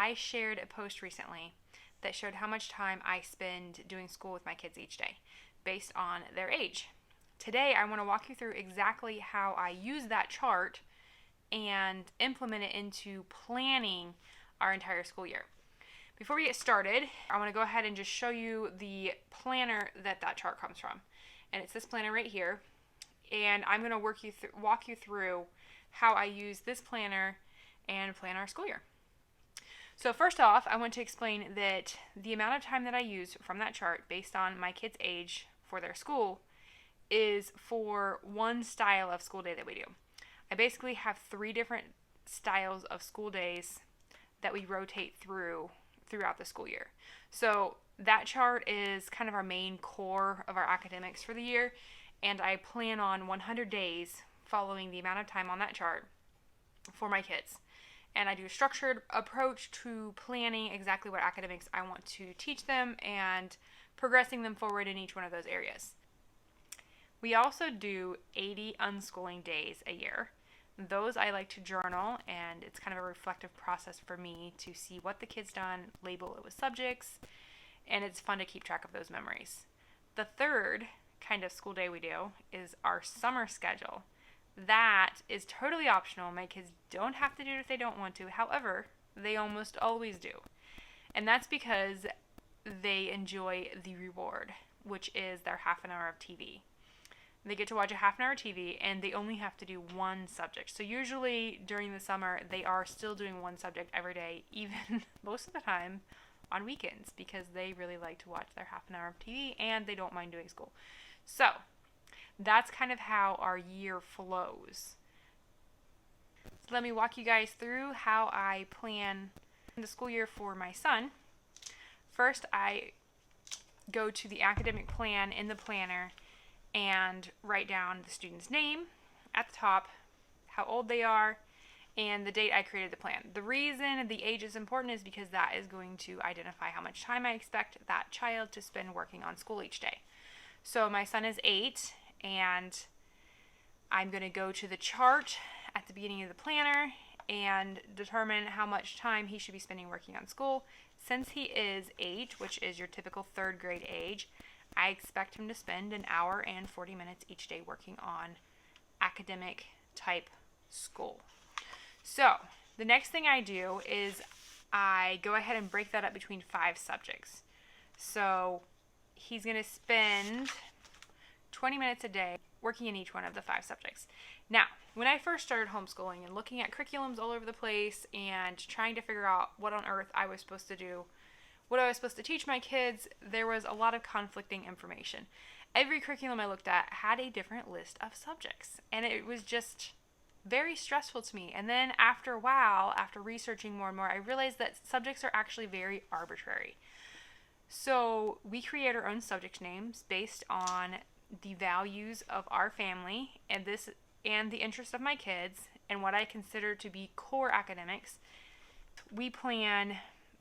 I shared a post recently that showed how much time I spend doing school with my kids each day based on their age. Today, I want to walk you through exactly how I use that chart and implement it into planning our entire school year. Before we get started, I want to go ahead and just show you the planner that chart comes from. And it's this planner right here. And I'm going to walk you through how I use this planner and plan our school year. So first off, I want to explain that the amount of time that I use from that chart based on my kids' age for their school is for one style of school day that we do. I basically have 3 different styles of school days that we rotate throughout the school year. So that chart is kind of our main core of our academics for the year, and I plan on 100 days following the amount of time on that chart for my kids. And I do a structured approach to planning exactly what academics I want to teach them and progressing them forward in each one of those areas. We also do 80 unschooling days a year. Those I like to journal, and it's kind of a reflective process for me to see what the kids done, label it with subjects, and it's fun to keep track of those memories. The third kind of school day we do is our summer schedule. That is totally optional. My kids don't have to do it if they don't want to. However, they almost always do. And that's because they enjoy the reward, which is their half an hour of TV. They get to watch a half an hour of TV, and they only have to do one subject. So usually during the summer, they are still doing one subject every day, even most of the time on weekends, because they really like to watch their half an hour of TV, and they don't mind doing school. So that's kind of how our year flows. So let me walk you guys through how I plan the school year for my son. First, I go to the academic plan in the planner and write down the student's name at the top, how old they are, and the date I created the plan. The reason the age is important is because that is going to identify how much time I expect that child to spend working on school each day. So my son is 8, and I'm going to go to the chart at the beginning of the planner and determine how much time he should be spending working on school. Since he is 8, which is your typical 3rd grade age, I expect him to spend an hour and 40 minutes each day working on academic type school. So the next thing I do is I go ahead and break that up between 5 subjects. So he's going to spend 20 minutes a day working in each one of the 5 subjects. Now, when I first started homeschooling and looking at curriculums all over the place and trying to figure out what on earth I was supposed to do, what I was supposed to teach my kids, there was a lot of conflicting information. Every curriculum I looked at had a different list of subjects, and it was just very stressful to me. And then after a while, after researching more and more, I realized that subjects are actually very arbitrary. So we create our own subject names based on the values of our family and the interest of my kids and what I consider to be core academics. We plan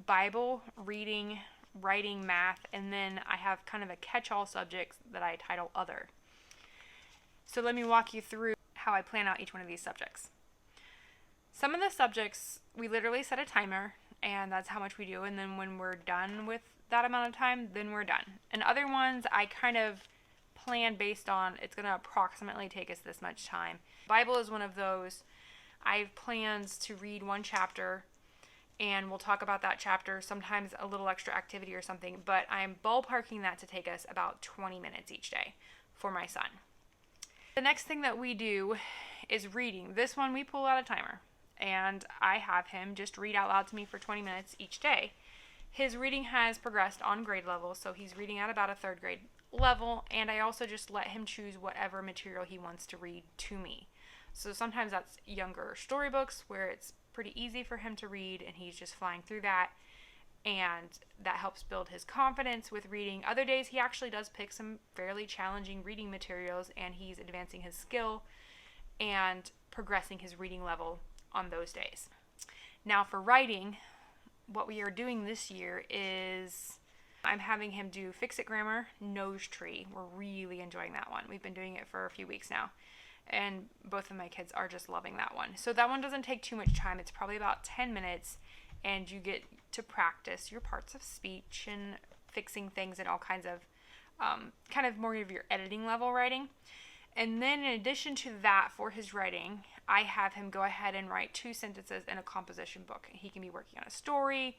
Bible, reading, writing, math, and then I have kind of a catch-all subjects that I title Other. So let me walk you through how I plan out each one of these subjects. Some of the subjects, we literally set a timer, and that's how much we do, and then when we're done with that amount of time, then we're done. And other ones, I kind of plan based on it's going to approximately take us this much time. Bible is one of those. I have plans to read one chapter, and we'll talk about that chapter, sometimes a little extra activity or something, but I'm ballparking that to take us about 20 minutes each day for my son. The next thing that we do is reading. This one we pull out a timer, and I have him just read out loud to me for 20 minutes each day. His reading has progressed on grade level, so he's reading at about a 3rd grade level, and I also just let him choose whatever material he wants to read to me. So sometimes that's younger storybooks where it's pretty easy for him to read and he's just flying through that, and that helps build his confidence with reading. Other days he actually does pick some fairly challenging reading materials, and he's advancing his skill and progressing his reading level on those days. Now for writing, what we are doing this year is I'm having him do Fix-It Grammar, Nose Tree. We're really enjoying that one. We've been doing it for a few weeks now, and both of my kids are just loving that one. So that one doesn't take too much time. It's probably about 10 minutes, and you get to practice your parts of speech and fixing things and all kinds of kind of more of your editing level writing. And then in addition to that, for his writing, I have him go ahead and write 2 sentences in a composition book. He can be working on a story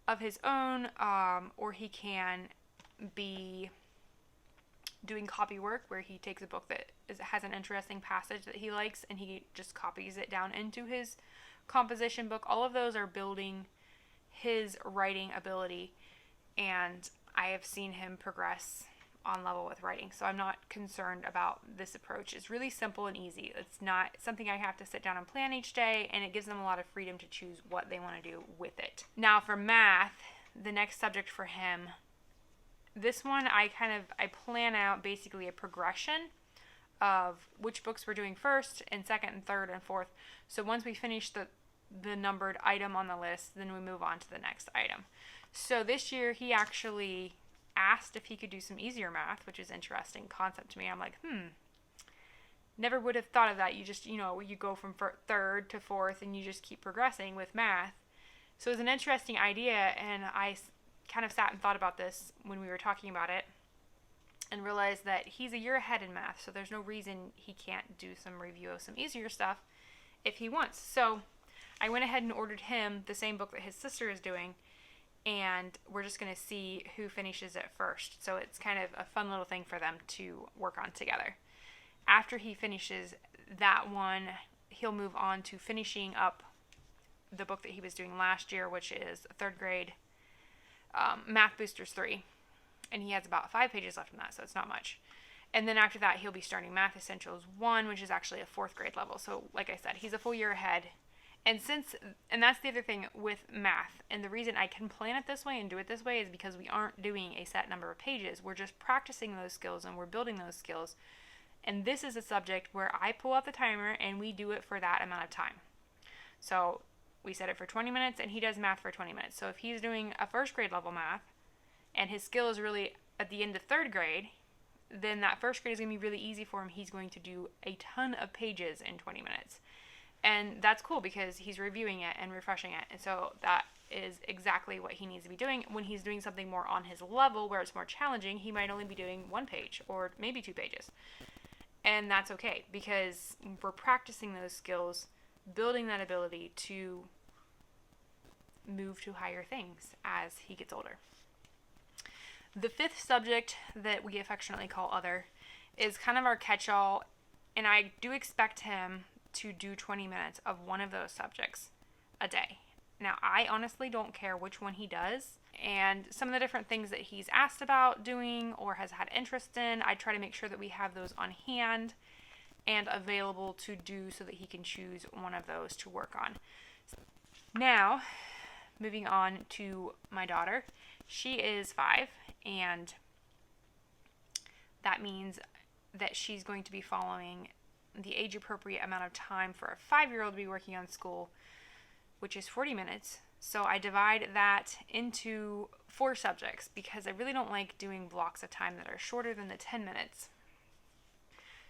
of his own, or he can be doing copy work where he takes a book that has an interesting passage that he likes and he just copies it down into his composition book. All of those are building his writing ability, and I have seen him progress on level with writing. So I'm not concerned about this approach. It's really simple and easy. It's not something I have to sit down and plan each day, and it gives them a lot of freedom to choose what they want to do with it. Now for math, the next subject for him, this one I plan out basically a progression of which books we're doing first and second and third and fourth. So once we finish the numbered item on the list, then we move on to the next item. So this year he actually asked if he could do some easier math, which is an interesting concept to me. I'm like, never would have thought of that. You just, you go from third to fourth and you just keep progressing with math. So it was an interesting idea, and I kind of sat and thought about this when we were talking about it and realized that he's a year ahead in math, so there's no reason he can't do some review of some easier stuff if he wants. So I went ahead and ordered him the same book that his sister is doing, and we're just going to see who finishes it first. So it's kind of a fun little thing for them to work on together. After he finishes that one, he'll move on to finishing up the book that he was doing last year, which is 3rd grade Math Boosters 3. And he has about 5 pages left in that, so it's not much. And then after that, he'll be starting Math Essentials 1, which is actually a 4th grade level. So like I said, he's a full year ahead. And that's the other thing with math. And the reason I can plan it this way and do it this way is because we aren't doing a set number of pages. We're just practicing those skills and we're building those skills. And this is a subject where I pull out the timer and we do it for that amount of time. So we set it for 20 minutes and he does math for 20 minutes. So if he's doing a 1st grade level math and his skill is really at the end of 3rd grade, then that 1st grade is going to be really easy for him. He's going to do a ton of pages in 20 minutes. And that's cool because he's reviewing it and refreshing it. And so that is exactly what he needs to be doing. When he's doing something more on his level where it's more challenging, he might only be doing 1 page or maybe 2 pages. And that's okay because we're practicing those skills, building that ability to move to higher things as he gets older. The 5th subject that we affectionately call Other is kind of our catch-all, and I do expect him to do 20 minutes of one of those subjects a day. Now, I honestly don't care which one he does, and some of the different things that he's asked about doing or has had interest in, I try to make sure that we have those on hand and available to do so that he can choose one of those to work on. Now, moving on to my daughter. She is 5, and that means that she's going to be following the age-appropriate amount of time for a 5-year-old to be working on school, which is 40 minutes. So I divide that into 4 subjects because I really don't like doing blocks of time that are shorter than the 10 minutes.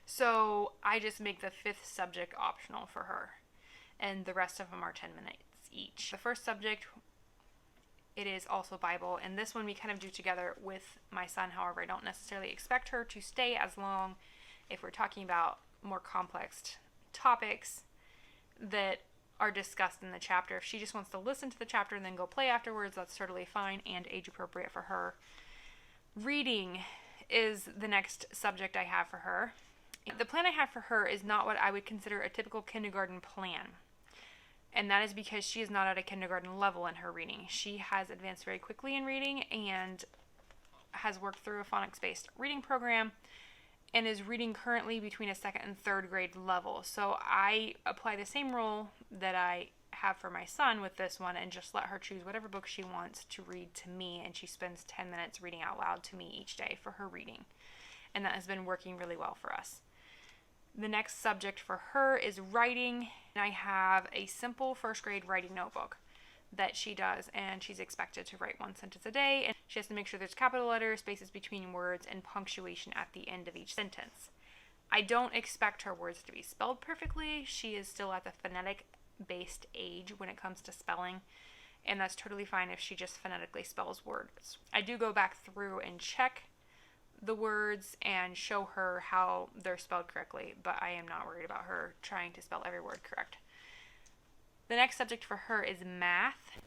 So I just make the 5th subject optional for her, and the rest of them are 10 minutes each. The first subject, it is also Bible, and this one we kind of do together with my son. However, I don't necessarily expect her to stay as long if we're talking about more complex topics that are discussed in the chapter. If she just wants to listen to the chapter and then go play afterwards, that's totally fine and age appropriate for her. Reading is the next subject I have for her. The plan I have for her is not what I would consider a typical kindergarten plan. And that is because she is not at a kindergarten level in her reading. She has advanced very quickly in reading and has worked through a phonics-based reading program and is reading currently between a 2nd and 3rd grade level. So I apply the same rule that I have for my son with this one and just let her choose whatever book she wants to read to me, and she spends 10 minutes reading out loud to me each day for her reading. And that has been working really well for us. The next subject for her is writing, and I have a simple 1st grade writing notebook that she does, and she's expected to write 1 sentence a day, and she has to make sure there's capital letters, spaces between words, and punctuation at the end of each sentence. I don't expect her words to be spelled perfectly. She is still at the phonetic based age when it comes to spelling, and that's totally fine if she just phonetically spells words. I do go back through and check the words and show her how they're spelled correctly, but I am not worried about her trying to spell every word correct. The next subject for her is math.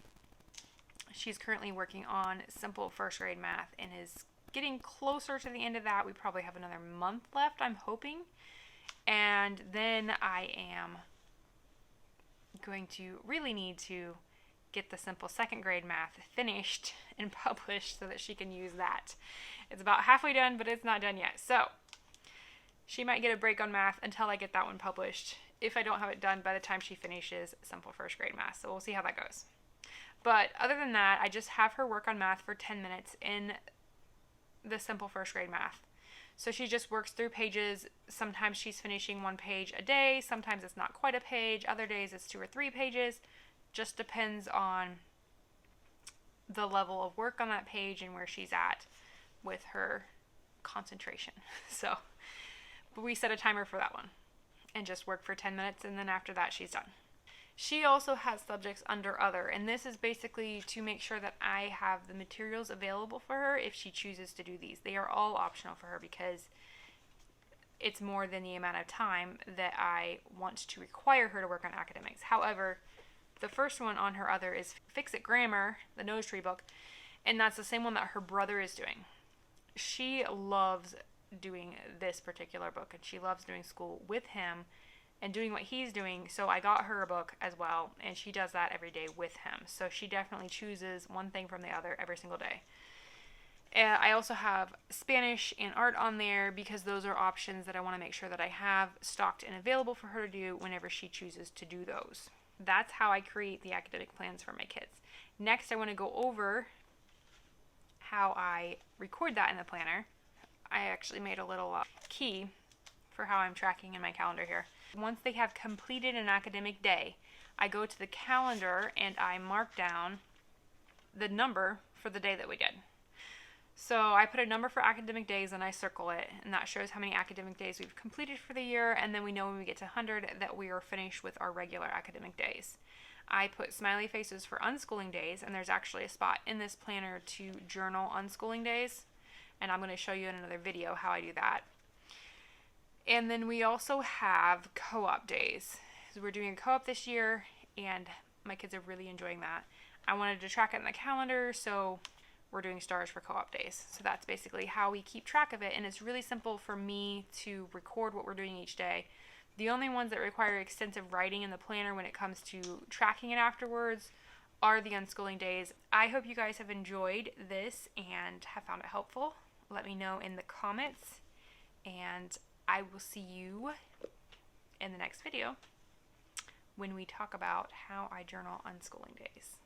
She's currently working on simple first grade math and is getting closer to the end of that. We probably have another month left, I'm hoping. And then I am going to really need to get the simple second grade math finished and published so that she can use that. It's about halfway done, but it's not done yet. So she might get a break on math until I get that one published, if I don't have it done by the time she finishes simple first grade math. So we'll see how that goes. But other than that, I just have her work on math for 10 minutes in the simple first grade math. So she just works through pages. Sometimes she's finishing one page a day. Sometimes it's not quite a page. Other days it's 2 or 3 pages. Just depends on the level of work on that page and where she's at with her concentration. So we set a timer for that one and just work for 10 minutes, and then after that she's done. She also has subjects under other, and this is basically to make sure that I have the materials available for her if she chooses to do these. They are all optional for her because it's more than the amount of time that I want to require her to work on academics. However, the first one on her other is Fix It Grammar, the Nose Tree book, and that's the same one that her brother is doing. She loves doing this particular book, and she loves doing school with him and doing what he's doing. So I got her a book as well, and she does that every day with him. So she definitely chooses one thing from the other every single day. I also have Spanish and art on there because those are options that I want to make sure that I have stocked and available for her to do whenever she chooses to do those. That's how I create the academic plans for my kids. Next, I want to go over how I record that in the planner. I actually made a little key for how I'm tracking in my calendar here. Once they have completed an academic day, I go to the calendar and I mark down the number for the day that we did. So I put a number for academic days and I circle it, and that shows how many academic days we've completed for the year, and then we know when we get to 100 that we are finished with our regular academic days. I put smiley faces for unschooling days, and there's actually a spot in this planner to journal unschooling days, and I'm going to show you in another video how I do that. And then we also have co-op days. So we're doing a co-op this year, and my kids are really enjoying that. I wanted to track it in the calendar, so we're doing stars for co-op days. So that's basically how we keep track of it, and it's really simple for me to record what we're doing each day. The only ones that require extensive writing in the planner when it comes to tracking it afterwards are the unschooling days. I hope you guys have enjoyed this and have found it helpful. Let me know in the comments, and I will see you in the next video when we talk about how I journal unschooling days.